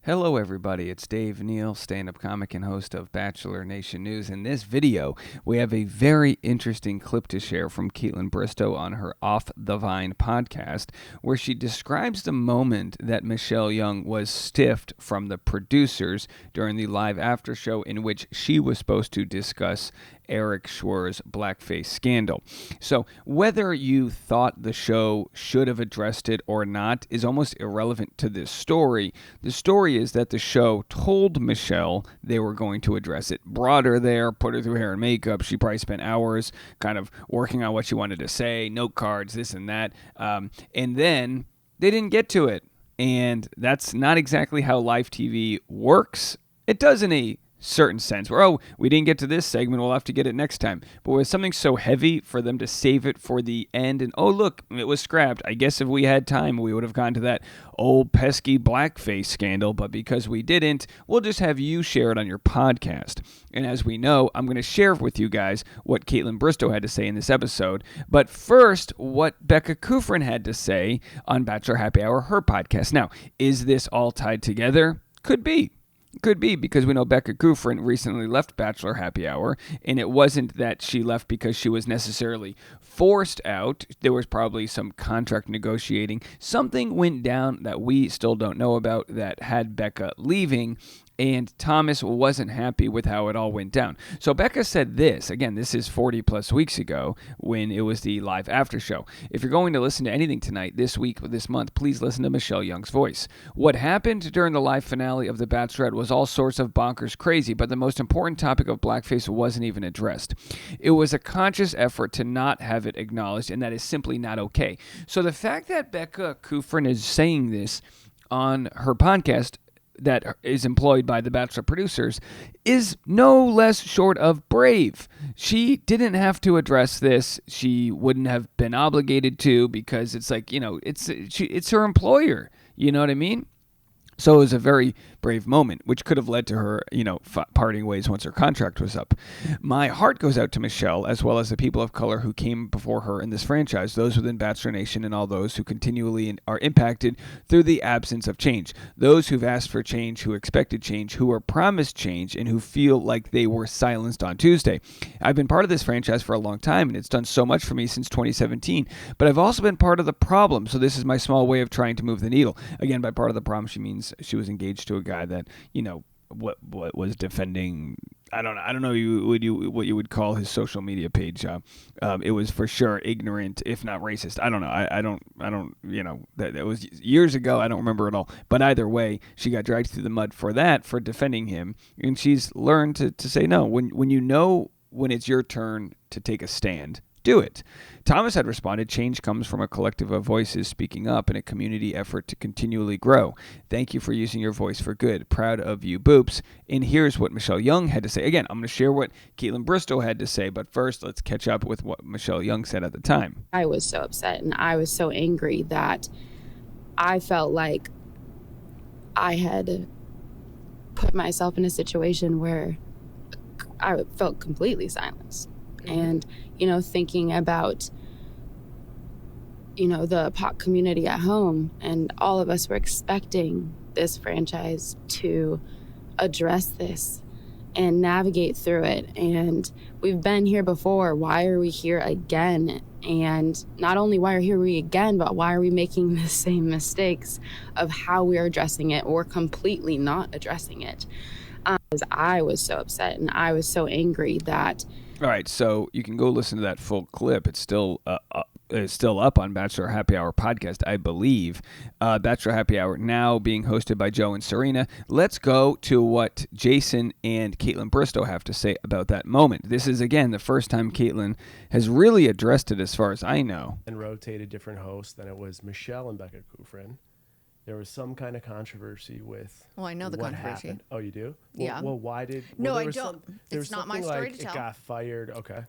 Hello everybody, it's Dave Neal, stand-up comic and host of Bachelor Nation News. In this video, we have a very interesting clip to share from Kaitlyn Bristowe on her Off the Vine podcast, where she describes the moment that Michelle Young was stiffed from the producers during the live after show in which she was supposed to discuss Eric Schwer's blackface scandal. So whether you thought the show should have addressed it or not is almost irrelevant to this story. The story is that the show told Michelle they were going to address it, brought her there, put her through hair and makeup. She probably spent hours kind of working on what she wanted to say, note cards, this and that, and then they didn't get to it. And that's not exactly how live TV works. It does in a certain sense where, oh, we didn't get to this segment, we'll have to get it next time. But with something so heavy, for them to save it for the end and, oh, look, it was scrapped. I guess if we had time, we would have gone to that old pesky blackface scandal, but because we didn't, we'll just have you share it on your podcast. And as we know, I'm going to share with you guys what Kaitlyn Bristowe had to say in this episode. But first, what Becca Kufrin had to say on Bachelor Happy Hour, her podcast. Now, is this all tied together? Could be. Could be, because we know Becca Kufrin recently left Bachelor Happy Hour, and it wasn't that she left because she was necessarily forced out. There was probably some contract negotiating. Something went down that we still don't know about that had Becca leaving, and Thomas wasn't happy with how it all went down. So Becca said this, again, this is 40 plus weeks ago when it was the live after show. If you're going to listen to anything tonight, this week, this month, please listen to Michelle Young's voice. What happened during the live finale of The Bachelorette was all sorts of bonkers crazy, but the most important topic of blackface wasn't even addressed. It was a conscious effort to not have it acknowledged, and that is simply not okay. So the fact that Becca Kufrin is saying this on her podcast that is employed by the Bachelor producers is no less short of brave. She didn't have to address this. She wouldn't have been obligated to, because it's like, you know, it's her employer. You know what I mean? So it was a very brave moment, which could have led to her, parting ways once her contract was up. My heart goes out to Michelle, as well as the people of color who came before her in this franchise, those within Bachelor Nation and all those who continually are impacted through the absence of change. Those who've asked for change, who expected change, who were promised change, and who feel like they were silenced on Tuesday. I've been part of this franchise for a long time, and it's done so much for me since 2017, but I've also been part of the problem, so this is my small way of trying to move the needle. Again, by part of the problem, she means she was engaged to a guy that, what was defending, I don't know what you would call his social media page. It was for sure ignorant, if not racist. I don't know. I don't, that was years ago. I don't remember it all. But either way, she got dragged through the mud for defending him. And she's learned to say no. When you know when it's your turn to take a stand, do it. Thomas had responded, change comes from a collective of voices speaking up in a community effort to continually grow. Thank you for using your voice for good. Proud of you, Boops. And here's what Michelle Young had to say. Again, I'm going to share what Kaitlyn Bristowe had to say, but first let's catch up with what Michelle Young said at the time. I was so upset and I was so angry that I felt like I had put myself in a situation where I felt completely silenced. And, thinking about, the POC community at home, and all of us were expecting this franchise to address this and navigate through it. And we've been here before. Why are we here again? And not only why are we again, but why are we making the same mistakes of how we're addressing it or completely not addressing it? I was so upset and I was so angry that... All right, so you can go listen to that full clip. It's still up on Bachelor Happy Hour podcast, I believe. Bachelor Happy Hour now being hosted by Joe and Serena. Let's go to what Jason and Kaitlyn Bristowe have to say about that moment. This is, again, the first time Kaitlyn has really addressed it as far as I know. And rotated different hosts. Then it was Michelle and Becca Kufrin. There was some kind of controversy with. Well, I know the controversy. Happened. Oh, you do? Yeah. Well, why did? No, well, I don't. It's not my story to tell. It got fired. Okay.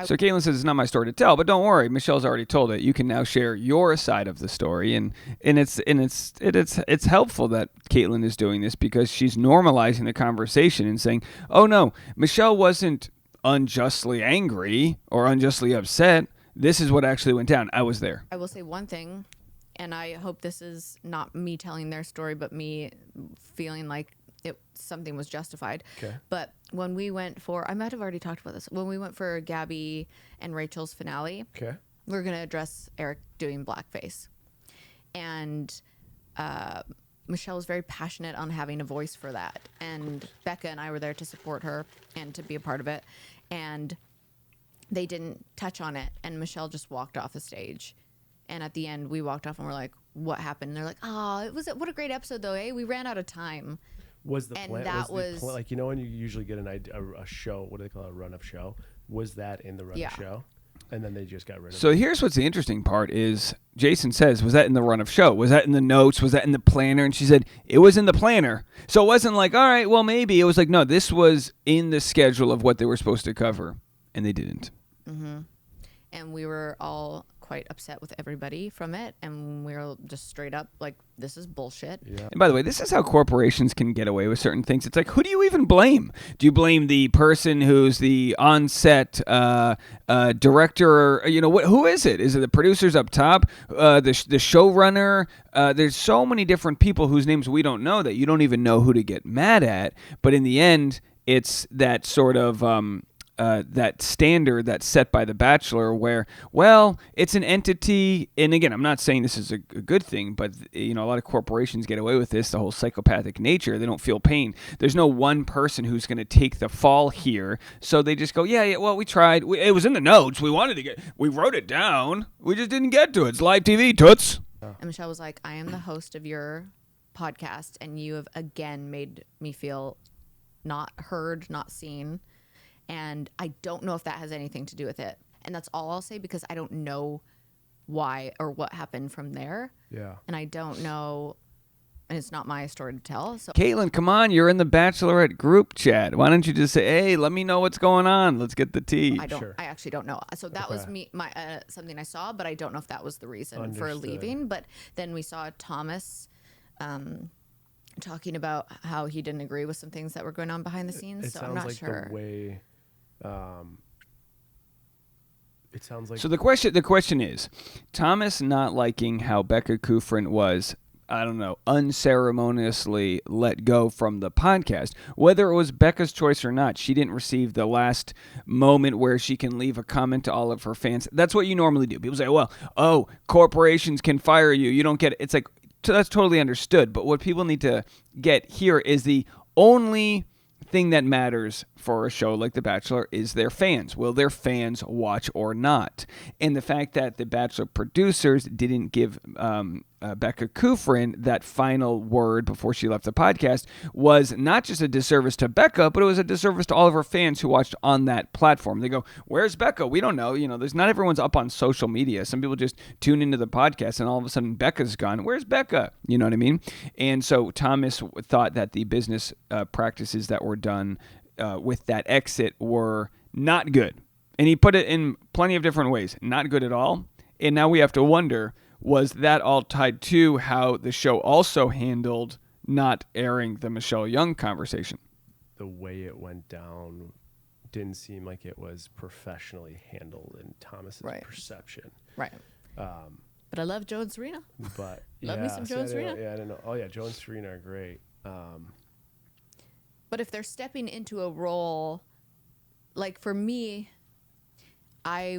So Kaitlyn says it's not my story to tell, but don't worry, Michelle's already told it. You can now share your side of the story, and it's helpful that Kaitlyn is doing this because she's normalizing the conversation and saying, "Oh no, Michelle wasn't unjustly angry or unjustly upset. This is what actually went down. I was there." I will say one thing. and I hope this is not me telling their story, but me feeling like something was justified. Okay. But when we went for, I might have already talked about this, when we went for Gabby and Rachel's finale, Okay. we were going to address Eric doing blackface. And Michelle was very passionate on having a voice for that. And Becca and I were there to support her and to be a part of it. And they didn't touch on it. And Michelle just walked off the stage. And at the end, we walked off and we're like, what happened? And they're like, oh, what a great episode, though, eh? We ran out of time. Was the And plan, that was the plan, like, you know when you usually get a show, what do they call it, a run of show? Was that in the run of show? And then they just got rid of it. So here's what's the interesting part is Jason says, was that in the run of show? Was that in the notes? Was that in the planner? And she said, it was in the planner. So it wasn't like, all right, well, maybe. It was like, no, this was in the schedule of what they were supposed to cover. And they didn't. Mm-hmm. And we were all quite upset with everybody from it. And we were just straight up like, this is bullshit. Yeah. And by the way, this is how corporations can get away with certain things. It's like, who do you even blame? Do you blame the person who's the on-set director? Or, who is it? Is it the producers up top? The showrunner? There's so many different people whose names we don't know that you don't even know who to get mad at. But in the end, it's that sort of... that standard that's set by The Bachelor where, well, it's an entity, and again, I'm not saying this is a good thing, but, a lot of corporations get away with this, the whole psychopathic nature. They don't feel pain. There's no one person who's going to take the fall here, so they just go, yeah, well, we tried. It was in the notes. We wrote it down. We just didn't get to it. It's live TV, toots. And Michelle was like, I am the host of your podcast, and you have again made me feel not heard, not seen. And I don't know if that has anything to do with it. And that's all I'll say because I don't know why or what happened from there. Yeah. And I don't know, and it's not my story to tell. So Kaitlyn, come on. You're in the Bachelorette group chat. Why don't you just say, hey, let me know what's going on. Let's get the tea. I actually don't know. So that was my something I saw, but I don't know if that was the reason for leaving. But then we saw Thomas talking about how he didn't agree with some things that were going on behind the scenes. So I'm not sure. The way... it sounds like so. The question is, Thomas not liking how Becca Kufrin was, I don't know, unceremoniously let go from the podcast. Whether it was Becca's choice or not, she didn't receive the last moment where she can leave a comment to all of her fans. That's what you normally do. People say, well, corporations can fire you. You don't get it. It's like, that's totally understood. But what people need to get here is the only thing that matters for a show like The Bachelor is their fans. Will their fans watch or not? And the fact that the Bachelor producers didn't give Becca Kufrin that final word before she left the podcast was not just a disservice to Becca, but it was a disservice to all of her fans who watched on that platform. They go, where's Becca? We don't know. There's not everyone's up on social media. Some people just tune into the podcast and all of a sudden Becca's gone. Where's Becca? You know what I mean? And so Thomas thought that the business practices that were done with that exit were not good. And he put it in plenty of different ways. Not good at all. And now we have to wonder, was that all tied to how the show also handled not airing the Michelle Young conversation? The way it went down didn't seem like it was professionally handled in Thomas's perception. Right. But I love Joe and Serena. But love me some Joe and Serena. I don't know. Oh, yeah, Joe and Serena are great. But if they're stepping into a role, like for me, I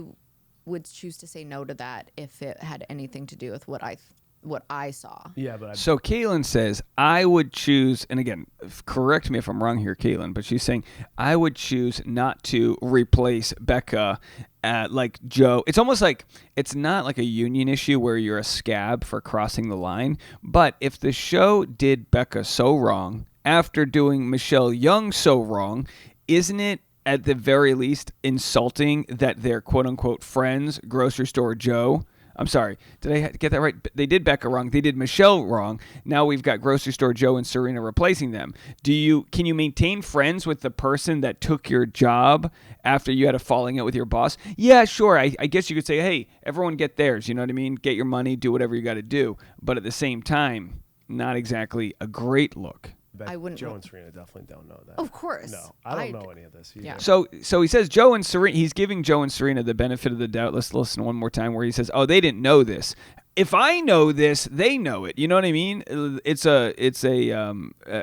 would choose to say no to that if it had anything to do with what I saw. Yeah, but so Kaitlyn says, I would choose, and again, correct me if I'm wrong here, Kaitlyn, but she's saying, I would choose not to replace Becca like Joe. It's almost like, it's not like a union issue where you're a scab for crossing the line, but if the show did Becca so wrong, after doing Michelle Young so wrong, isn't it at the very least insulting that their quote-unquote friends, grocery store Joe, I'm sorry, did I get that right? They did Becca wrong. They did Michelle wrong. Now we've got grocery store Joe and Serena replacing them. Can you maintain friends with the person that took your job after you had a falling out with your boss? Yeah, sure. I guess you could say, hey, everyone get theirs. You know what I mean? Get your money, do whatever you got to do. But at the same time, not exactly a great look. I wouldn't. Joe and Serena definitely don't know that. Of course. No, I don't know any of this. Yeah. So he says Joe and Serena. He's giving Joe and Serena the benefit of the doubt. Let's listen one more time where he says, "Oh, they didn't know this." if I know this, they know it. You know what I mean? It's a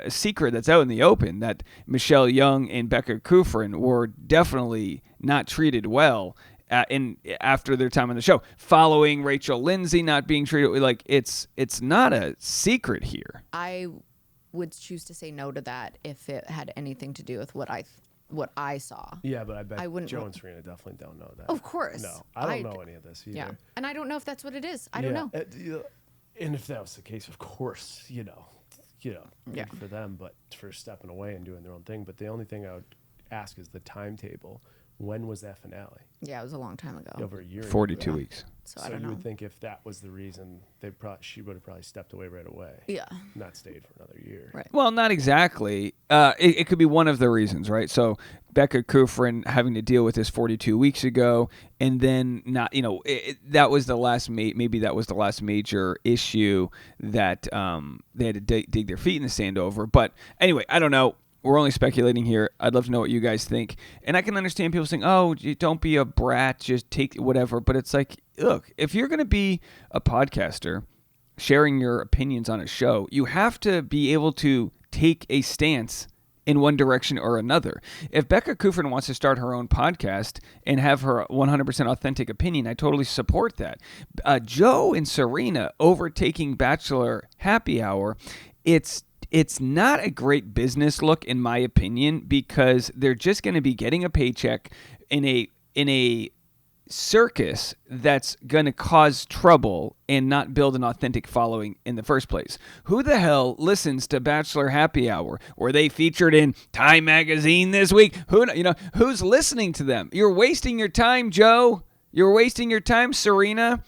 secret that's out in the open that Michelle Young and Becca Kufrin were definitely not treated well after their time on the show, following Rachel Lindsay not being treated like it's not a secret here. I would choose to say no to that if it had anything to do with what I saw. Yeah, but I bet I wouldn't Joe and Serena definitely don't know that. Of course. No, I don't know any of this either. Yeah, and I don't know if that's what it is. I don't know. And if that was the case, of course, good for them, but for stepping away and doing their own thing. But the only thing I would ask is the timetable. When was that finale? Yeah, it was a long time ago. Over a year. 42 weeks. So I don't know. You would think if that was the reason, she would have probably stepped away right away. Yeah. Not stayed for another year. Right. Well, not exactly. It could be one of the reasons, right? So Becca Kufrin having to deal with this 42 weeks ago, and then not, that was the last, maybe that was the last major issue that they had to dig their feet in the sand over. But anyway, I don't know. We're only speculating here. I'd love to know what you guys think. And I can understand people saying, oh, don't be a brat, just take whatever. But it's like, look, if you're going to be a podcaster sharing your opinions on a show, you have to be able to take a stance in one direction or another. If Becca Kufrin wants to start her own podcast and have her 100% authentic opinion, I totally support that. Joe and Serena overtaking Bachelor Happy Hour, it's not a great business look, in my opinion, because they're just going to be getting a paycheck in a circus that's going to cause trouble and not build an authentic following in the first place. Who the hell listens to Bachelor Happy Hour? Were they featured in Time Magazine this week? Who's listening to them? You're wasting your time, Joe. You're wasting your time, Serena.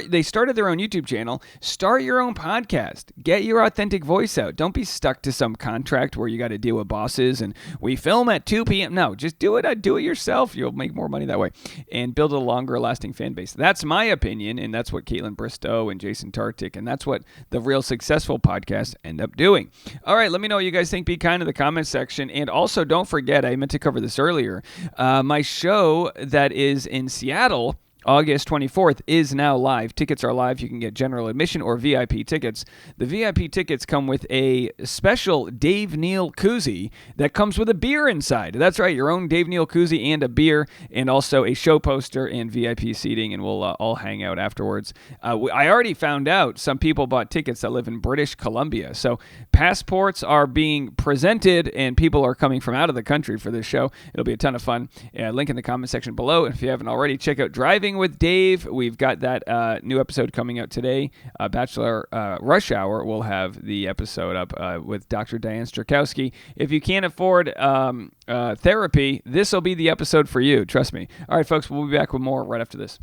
They started their own YouTube channel. Start your own podcast. Get your authentic voice out. Don't be stuck to some contract where you got to deal with bosses and we film at 2 p.m. No, just do it. Do it yourself. You'll make more money that way and build a longer lasting fan base. That's my opinion, and that's what Kaitlyn Bristowe and Jason Tartick, and that's what the real successful podcasts end up doing. All right, let me know what you guys think. Be kind in the comment section. And also, don't forget, I meant to cover this earlier, my show that is in Seattle, August 24th, is now live. Tickets are live. You can get general admission or VIP tickets. The VIP tickets come with a special Dave Neal koozie that comes with a beer inside. That's right, your own Dave Neal koozie and a beer, and also a show poster and VIP seating, and we'll all hang out afterwards. I already found out some people bought tickets that live in British Columbia, so passports are being presented, and people are coming from out of the country for this show. It'll be a ton of fun. Link in the comment section below, and if you haven't already, check out Driving with Dave. We've got that new episode coming out today. Bachelor Rush Hour will have the episode up with Dr. Diane Strakowski. If you can't afford therapy, this will be the episode for you. Trust me. All right, folks, we'll be back with more right after this.